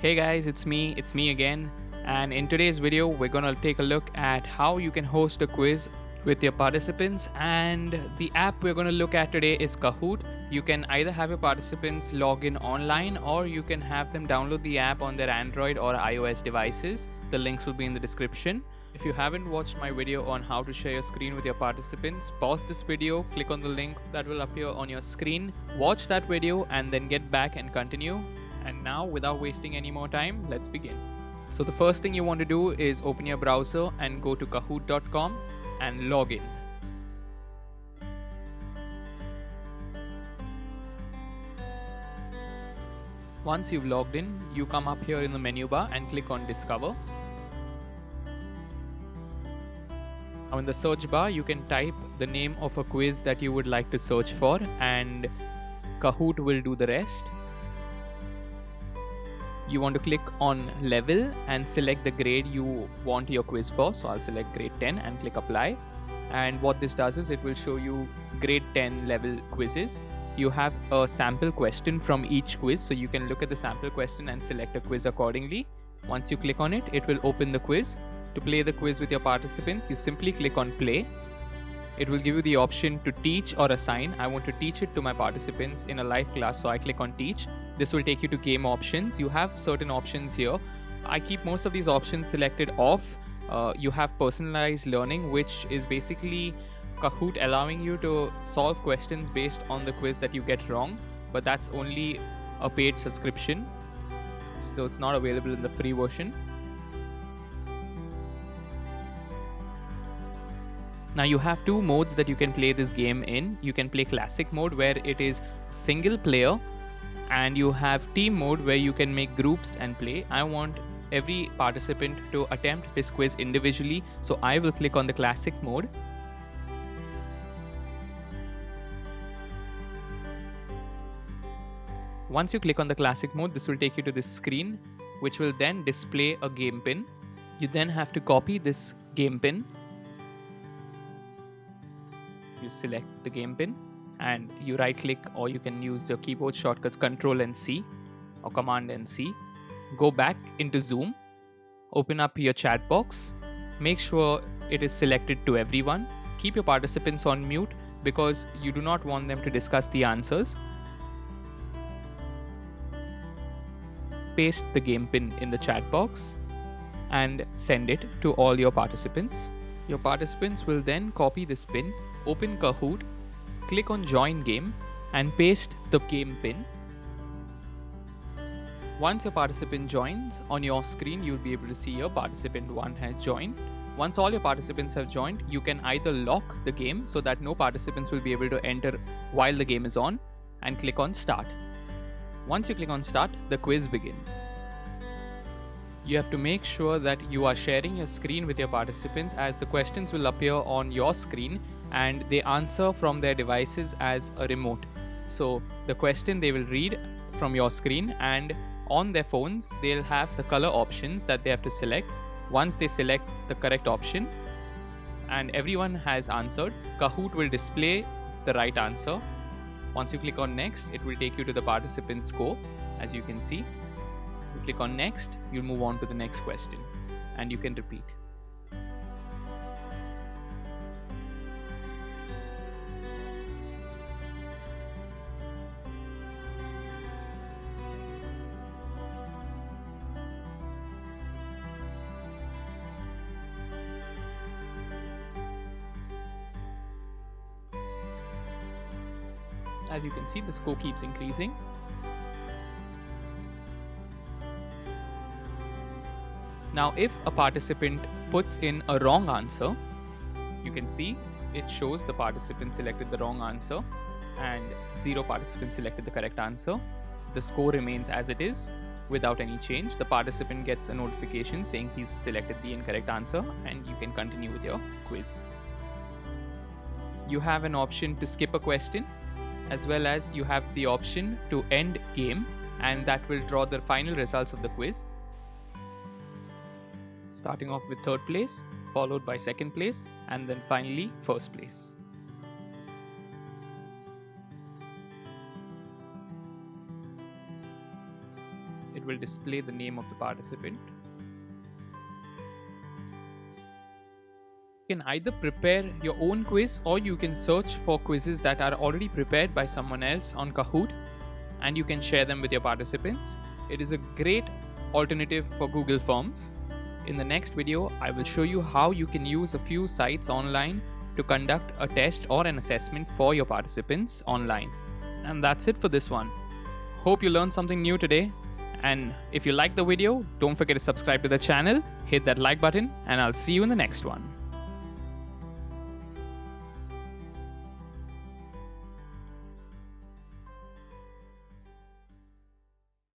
Hey guys, it's me again. And in today's video, we're gonna take a look at how you can host a quiz with your participants. And the app we're gonna look at today is Kahoot. You can either have your participants log in online or you can have them download the app on their Android or iOS devices. The links will be in the description. If you haven't watched my video on how to share your screen with your participants, pause this video, click on the link that will appear on your screen, watch that video, and then get back and continue. And now, without wasting any more time, let's begin. So the first thing you want to do is open your browser and go to kahoot.com and log in. Once you've logged in, you come up here in the menu bar and click on Discover. Now in the search bar, you can type the name of a quiz that you would like to search for, and Kahoot will do the rest. You want to click on level and select the grade you want your quiz for. So I'll select grade 10 and click apply. And what this does is it will show you grade 10 level quizzes. You have a sample question from each quiz, so you can look at the sample question and select a quiz accordingly. Once you click on it, it will open the quiz. To play the quiz with your participants, you simply click on play. It will give you the option to teach or assign. I want to teach it to my participants in a live class, so I click on teach. This will take you to game options. You have certain options here. I keep most of these options selected off. You have personalized learning, which is basically Kahoot allowing you to solve questions based on the quiz that you get wrong, but that's only a paid subscription, so it's not available in the free version. Now you have two modes that you can play this game in. You can play classic mode where it is single player, and you have team mode where you can make groups and play. I want every participant to attempt this quiz individually, so I will click on the classic mode. Once you click on the classic mode, this will take you to this screen, which will then display a game pin. You then have to copy this game pin. You select the game pin and you right click, or you can use your keyboard shortcuts Ctrl and C or Command and C. Go back into Zoom, open up your chat box, make sure it is selected to everyone. Keep your participants on mute because you do not want them to discuss the answers. Paste the game pin in the chat box and send it to all your participants. Your participants will then copy this pin, open Kahoot, click on join game and paste the game pin. Once your participant joins, on your screen you'll be able to see your participant 1 has joined. Once all your participants have joined, you can either lock the game so that no participants will be able to enter while the game is on, and click on start. Once you click on start, the quiz begins. You have to make sure that you are sharing your screen with your participants, as the questions will appear on your screen and they answer from their devices as a remote. So the question they will read from your screen, and on their phones they'll have the color options that they have to select. Once they select the correct option and everyone has answered, Kahoot will display the right answer. Once you click on next, it will take you to the participant score. As you can see, you click on next, you'll move on to the next question and you can repeat. As you can see, the score keeps increasing. Now, if a participant puts in a wrong answer, you can see it shows the participant selected the wrong answer and 0 participants selected the correct answer. The score remains as it is without any change. The participant gets a notification saying he's selected the incorrect answer, and you can continue with your quiz. You have an option to skip a question, as well as you have the option to end game, and that will draw the final results of the quiz. Starting off with 3rd place, followed by 2nd place, and then finally 1st place. will display the name of the participant. You can either prepare your own quiz, or you can search for quizzes that are already prepared by someone else on Kahoot, and you can share them with your participants. It is a great alternative for Google Forms. In the next video, I will show you how you can use a few sites online to conduct a test or an assessment for your participants online. And that's it for this one. Hope you learned something new today. And if you liked the video, don't forget to subscribe to the channel, hit that like button, and I'll see you in the next one.